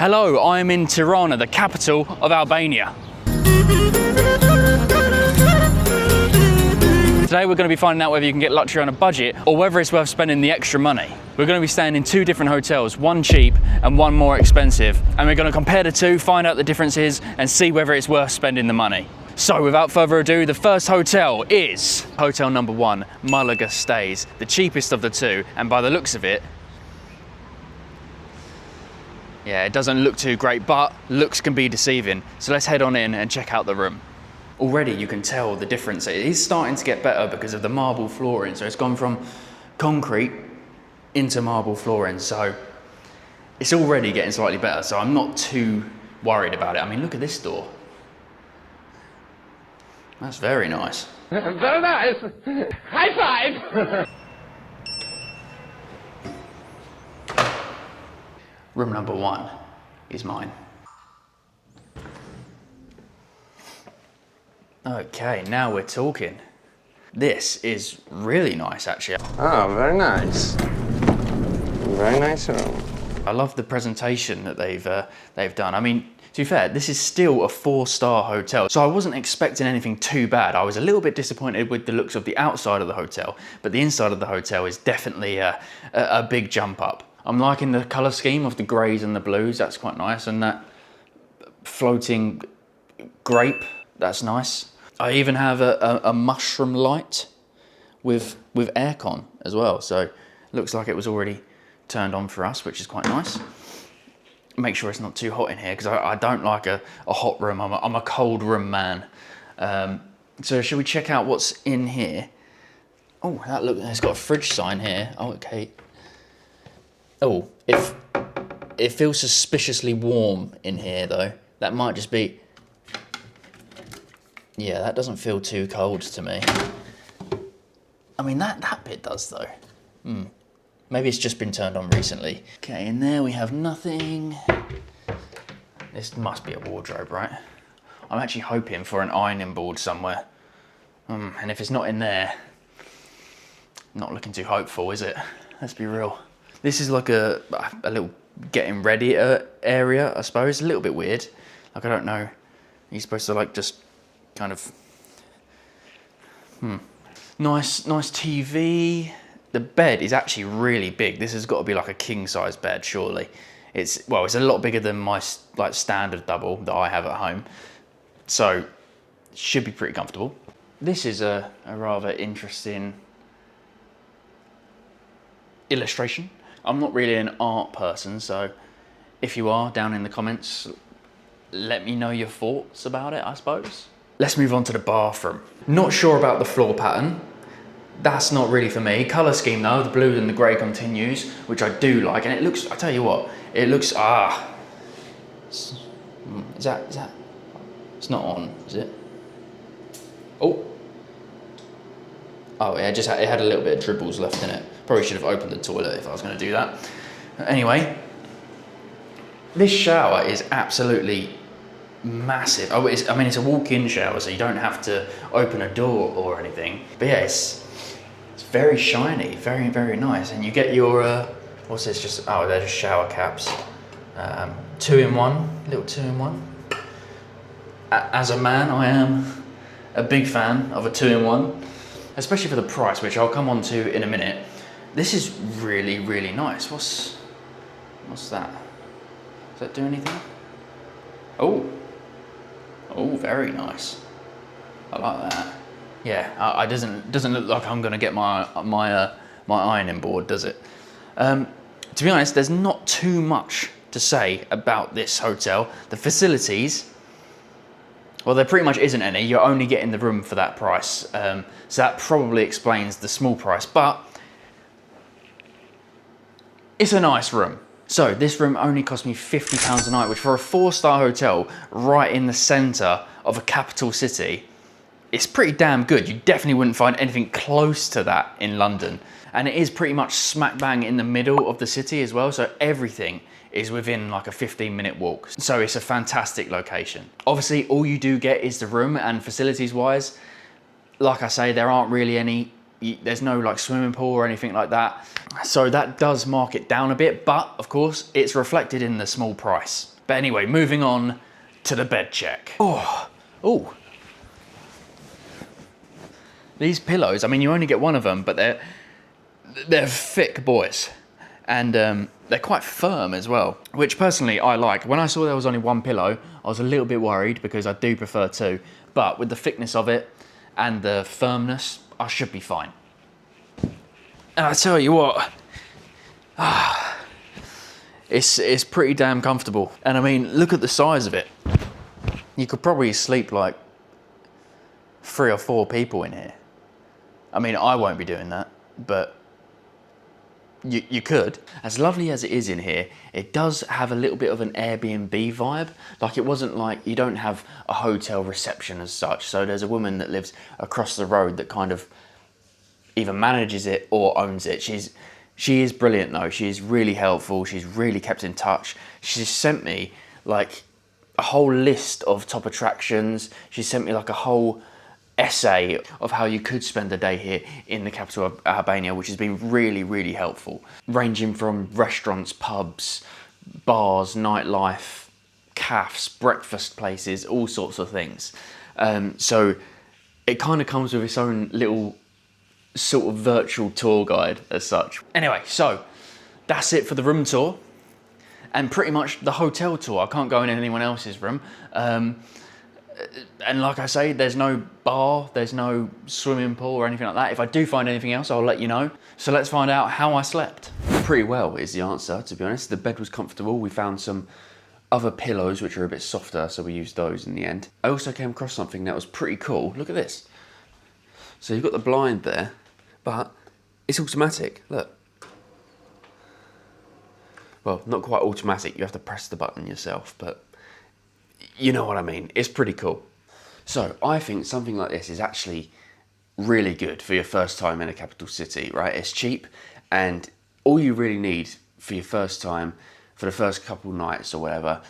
Hello, I am in Tirana, the capital of Albania. Today we're going to be finding out whether you can get luxury on a budget or whether it's worth spending the extra money. We're going to be staying in 2 different hotels, one cheap and one more expensive. And we're going to compare the 2, find out the differences and see whether it's worth spending the money. So without further ado, the first hotel is hotel number 1, Mullaga Stays, the cheapest of the 2. And by the looks of it, yeah, it doesn't look too great, but looks can be deceiving. So let's head on in and check out the room. Already you can tell the difference. It is starting to get better because of the marble flooring. So it's gone from concrete into marble flooring. So it's already getting slightly better. So I'm not too worried about it. I mean, look at this door. That's very nice. Very nice. High five. Room number 1 is mine. Okay, now we're talking. This is really nice, actually. Oh, very nice. Very nice room. I love the presentation that they've done. I mean, to be fair, this is still a 4-star hotel, so I wasn't expecting anything too bad. I was a little bit disappointed with the looks of the outside of the hotel, but the inside of the hotel is definitely a big jump up. I'm liking the colour scheme of the greys and the blues. That's quite nice, and that floating grape, that's nice. I even have a mushroom light with aircon as well, so looks like it was already turned on for us, which is quite nice. Make sure it's not too hot in here because I don't like a hot room. I'm a cold room man. So should we check out what's in here? Oh, that look, it's got a fridge sign here. Oh, okay. Oh, it feels suspiciously warm in here though. That might just be. Yeah, that doesn't feel too cold to me. I mean, that bit does though. Maybe it's just been turned on recently. Okay, in there we have nothing. This must be a wardrobe, right? I'm actually hoping for an ironing board somewhere. And if it's not in there, not looking too hopeful, is it? Let's be real. This is like a little getting ready area, I suppose. A little bit weird. Like, I don't know. You're supposed to like just kind of, Nice TV. The bed is actually really big. This has got to be like a king size bed, surely. It's a lot bigger than my like standard double that I have at home. So it should be pretty comfortable. This is a rather interesting illustration. I'm not really an art person, so if you are, down in the comments, let me know your thoughts about it, I suppose. Let's move on to the bathroom. Not sure about the floor pattern. That's not really for me. Colour scheme though, the blue and the grey continues, which I do like, and it looks, I tell you what, it looks, is that, it's not on, is it? Oh, yeah, it had a little bit of dribbles left in it. Probably should have opened the toilet if I was going to do that. Anyway, this shower is absolutely massive. Oh, I mean, it's a walk-in shower, so you don't have to open a door or anything. But yeah, it's very shiny, very, very nice. And you get your, what's this? They're just shower caps. 2-in-1, little 2-in-1. As a man, I am a big fan of a 2-in-1, especially for the price, which I'll come on to in a minute. This is really, really nice. What's that? Does that do anything? Oh, very nice. I like that. Yeah, it doesn't look like I'm gonna get my ironing board, does it? To be honest, there's not too much to say about this hotel. The facilities, well, there pretty much isn't any. You're only getting the room for that price, so that probably explains the small price. But it's a nice room. So this room only cost me £50 a night, which for a 4-star hotel right in the centre of a capital city, it's pretty damn good. You definitely wouldn't find anything close to that in London. And it is pretty much smack bang in the middle of the city as well. So everything is within like a 15-minute walk. So it's a fantastic location. Obviously, all you do get is the room, and facilities wise, like I say, there aren't really any, there's no like swimming pool or anything like that. So that does mark it down a bit, but of course it's reflected in the small price. But anyway, moving on to the bed check. Oh. These pillows, I mean, you only get one of them, but they're thick boys. And they're quite firm as well, which personally I like. When I saw there was only one pillow, I was a little bit worried because I do prefer two. But with the thickness of it and the firmness, I should be fine. And I tell you what, it's pretty damn comfortable. And I mean, look at the size of it. You could probably sleep like 3 or 4 people in here. I mean, I won't be doing that, but you could. As lovely as it is in here, it does have a little bit of an Airbnb vibe. Like, it wasn't like, you don't have a hotel reception as such. So there's a woman that lives across the road that kind of either manages it or owns it. She is brilliant though. She is really helpful. She's really kept in touch. She's sent me like a whole list of top attractions. She sent me like a whole essay of how you could spend a day here in the capital of Albania, which has been really, really helpful. Ranging from restaurants, pubs, bars, nightlife, cafes, breakfast places, all sorts of things. So it kind of comes with its own little sort of virtual tour guide as such. Anyway, so that's it for the room tour and pretty much the hotel tour. I can't go in anyone else's room. And like I say, there's no bar, there's no swimming pool or anything like that. If I do find anything else, I'll let you know. So let's find out how I slept. Pretty well is the answer, to be honest. The bed was comfortable. We found some other pillows which are a bit softer, so we used those in the end. I also came across something that was pretty cool. Look at this. So you've got the blind there, but it's automatic, look. Well, not quite automatic, you have to press the button yourself, but you know what I mean, it's pretty cool. So I think something like this is actually really good for your first time in a capital city, right? It's cheap, and all you really need for your first time, for the first couple nights or whatever,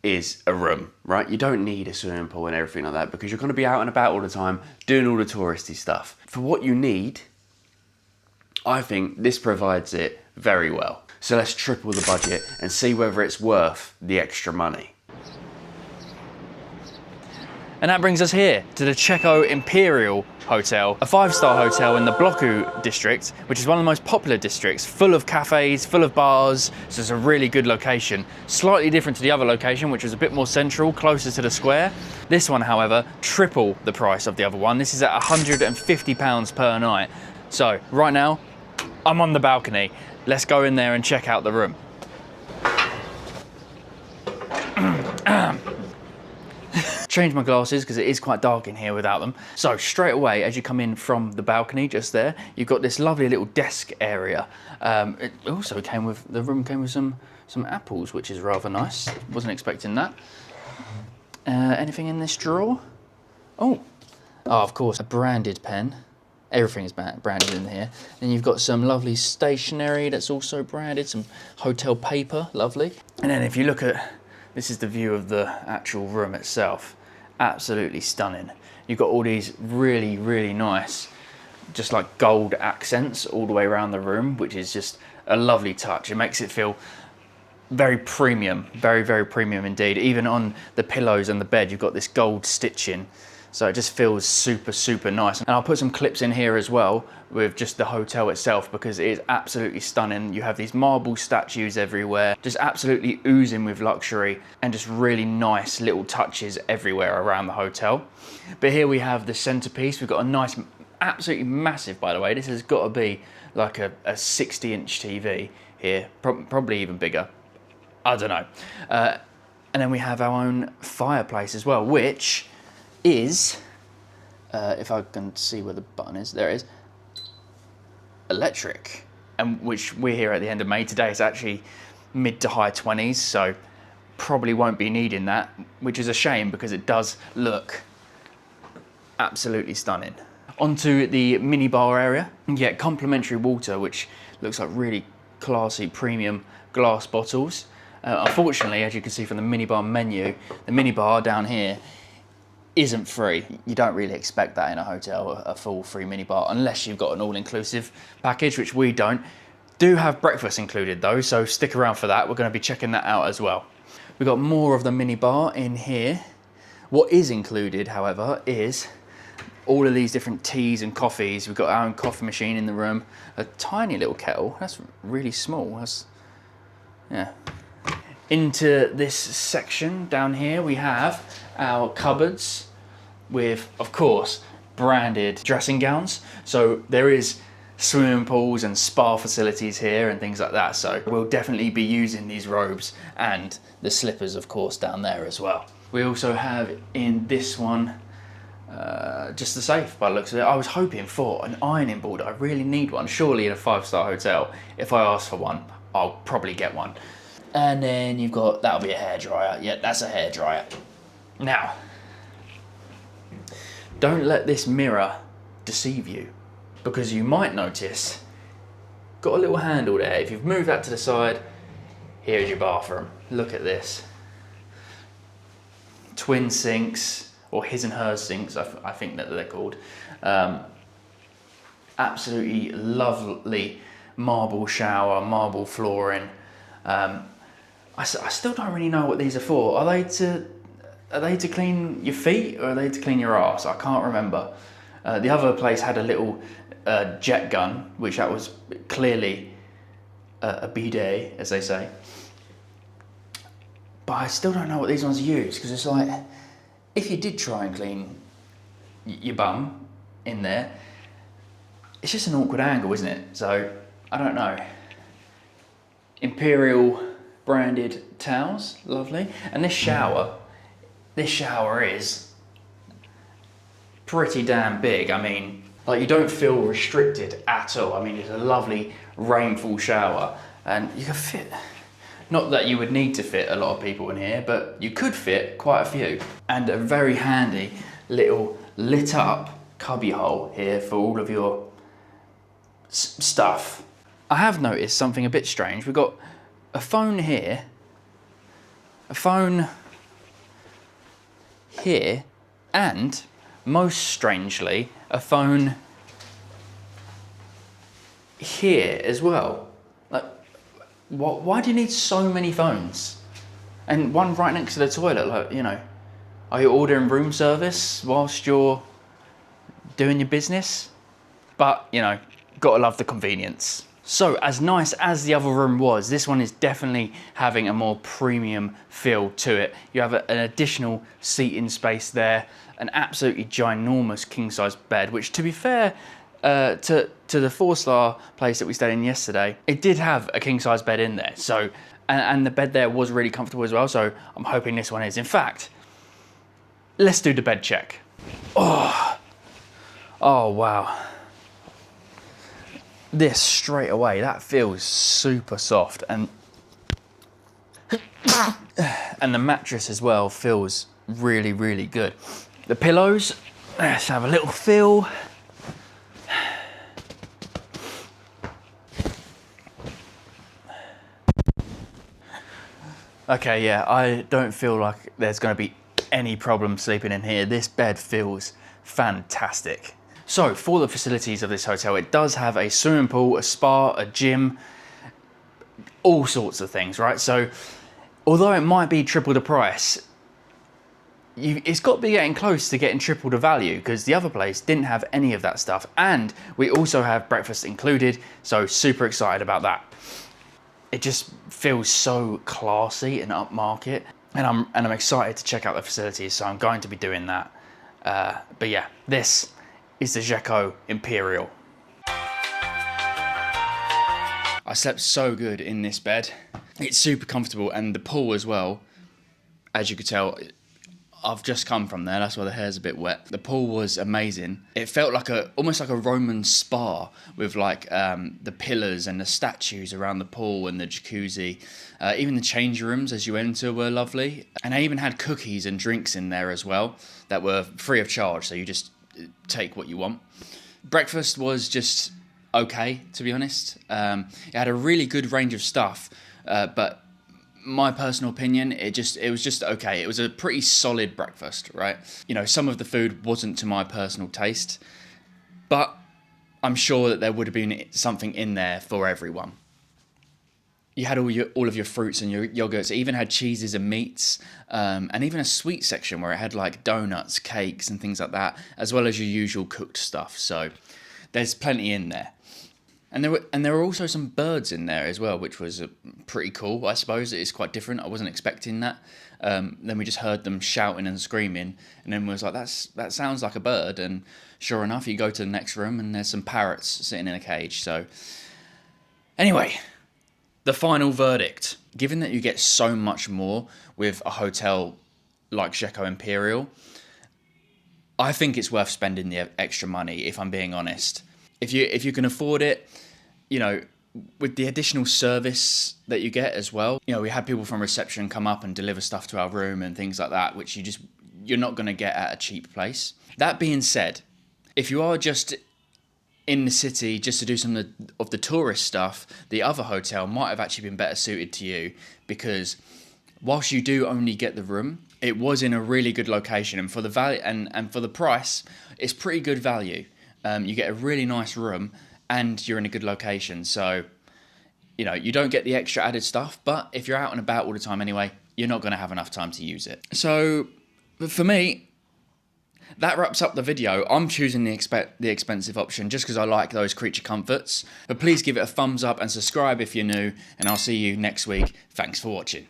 is a room, right? You don't need a swimming pool and everything like that because you're going to be out and about all the time doing all the touristy stuff. For what you need, I think this provides it very well. So let's triple the budget and see whether it's worth the extra money. And that brings us here to the Xheko Imperial Hotel, a 5-star hotel in the Bloku district, which is one of the most popular districts, full of cafes, full of bars, so it's a really good location. Slightly different to the other location, which was a bit more central, closer to the square. This one, however, triple the price of the other one. This is at £150 per night. So right now, I'm on the balcony. Let's go in there and check out the room. Change my glasses because it is quite dark in here without them. So straight away, as you come in from the balcony just there, you've got this lovely little desk area. It also came with, the room came with some apples, which is rather nice. Wasn't expecting that. Anything in this drawer? Oh, of course, a branded pen. Everything is branded in here. Then you've got some lovely stationery that's also branded, some hotel paper, lovely. And then if you look at, this is the view of the actual room itself. Absolutely stunning. You've got all these really, really nice, just like gold accents all the way around the room, which is just a lovely touch. It makes it feel very premium, very, very premium indeed. Even on the pillows and the bed, you've got this gold stitching. So it just feels super, super nice. And I'll put some clips in here as well with just the hotel itself because it is absolutely stunning. You have these marble statues everywhere, just absolutely oozing with luxury and just really nice little touches everywhere around the hotel. But here we have the centerpiece. We've got a nice, absolutely massive, by the way. This has got to be like a 60-inch TV here, probably even bigger. I don't know. And then we have our own fireplace as well, which is, if I can see where the button is, there it is, electric, and which we're here at the end of May. Today it's actually mid to high 20s, so probably won't be needing that, which is a shame because it does look absolutely stunning. Onto the minibar area, you get complimentary water, which looks like really classy premium glass bottles. Unfortunately, as you can see from the minibar menu, the minibar down here isn't free. You don't really expect that in a hotel, a full free minibar, unless you've got an all-inclusive package, which we don't. Do have breakfast included though, so stick around for that. We're going to be checking that out as well. We've got more of the mini bar in here. What is included, however, is all of these different teas and coffees. We've got our own coffee machine in the room. A tiny little kettle. That's really small. That's, yeah. Into this section down here, we have our cupboards with, of course, branded dressing gowns. So there is swimming pools and spa facilities here and things like that. So we'll definitely be using these robes and the slippers, of course, down there as well. We also have in this one, just the safe by the looks of it. I was hoping for an ironing board. I really need one. Surely in a 5-star hotel, if I ask for one, I'll probably get one. And then you've got, that'll be a hairdryer. Yeah, that's a hairdryer. Now, don't let this mirror deceive you, because you might notice, got a little handle there. If you've moved that to the side, here's your bathroom. Look at this. Twin sinks, or his and hers sinks, I think that they're called. Absolutely lovely marble shower, marble flooring. I still don't really know what these are for. Are they to clean your feet, or are they to clean your ass? I can't remember. The other place had a little jet gun, which that was clearly a bidet, as they say. But I still don't know what these ones use, because it's like, if you did try and clean your bum in there, it's just an awkward angle, isn't it? So, I don't know. Imperial branded towels, lovely. And this shower is pretty damn big. I mean, like, you don't feel restricted at all. I mean, it's a lovely rainfall shower, and you can fit, not that you would need to fit a lot of people in here, but you could fit quite a few. And a very handy little lit up cubby hole here for all of your stuff. I have noticed something a bit strange. We've got a phone here, a phone here, and most strangely, a phone here as well. Like, why do you need so many phones? And one right next to the toilet, like, you know, are you ordering room service whilst you're doing your business? But, you know, gotta love the convenience. So, as nice as the other room was, this one is definitely having a more premium feel to it. You have an additional seating space there, an absolutely ginormous king-size bed, which, to be fair, to the 4-star place that we stayed in yesterday, it did have a king-size bed in there. So, and the bed there was really comfortable as well. So, I'm hoping this one is. In fact, let's do the bed check. Oh wow. This straight away, that feels super soft, and the mattress as well feels really, really good. The pillows, let's have a little feel. Okay, yeah, I don't feel like there's going to be any problem sleeping in here. This bed feels fantastic. So, for the facilities of this hotel, it does have a swimming pool, a spa, a gym, all sorts of things, right? So, although it might be triple the price, it's got to be getting close to getting triple the value, because the other place didn't have any of that stuff. And we also have breakfast included, so super excited about that. It just feels so classy and upmarket, and I'm excited to check out the facilities, so I'm going to be doing that. But yeah, this is the Xheko Imperial. I slept so good in this bed. It's super comfortable, and the pool as well. As you could tell, I've just come from there, that's why the hair's a bit wet. The pool was amazing. It felt like almost like a Roman spa, with like the pillars and the statues around the pool and the jacuzzi. Even the change rooms as you enter were lovely. And I even had cookies and drinks in there as well that were free of charge, so you just take what you want. Breakfast was just okay, to be honest. It had a really good range of stuff, but my personal opinion, it was just okay. It was a pretty solid breakfast, right? You know, some of the food wasn't to my personal taste, but I'm sure that there would have been something in there for everyone. You had all of your fruits and your yogurts. It even had cheeses and meats, and even a sweet section where it had like donuts, cakes, and things like that, as well as your usual cooked stuff. So there's plenty in there. And there were also some birds in there as well, which was pretty cool. I suppose it is quite different. I wasn't expecting that. Then we just heard them shouting and screaming, and then we was like, that sounds like a bird. And sure enough, you go to the next room and there's some parrots sitting in a cage. So anyway, the final verdict. Given that you get so much more with a hotel like Xheko Imperial, I think it's worth spending the extra money, if I'm being honest. If you can afford it, you know, with the additional service that you get as well. You know, we had people from reception come up and deliver stuff to our room and things like that, which you're not going to get at a cheap place. That being said, if you are just in the city just to do some of the tourist stuff, the other hotel might have actually been better suited to you, because whilst you do only get the room, it was in a really good location, and for the value and for the price, it's pretty good value. You get a really nice room and you're in a good location. So, you know, you don't get the extra added stuff, but if you're out and about all the time anyway, you're not going to have enough time to use it. So for me, that wraps up the video. I'm choosing the expensive option just because I like those creature comforts. But please give it a thumbs up and subscribe if you're new, and I'll see you next week. Thanks for watching.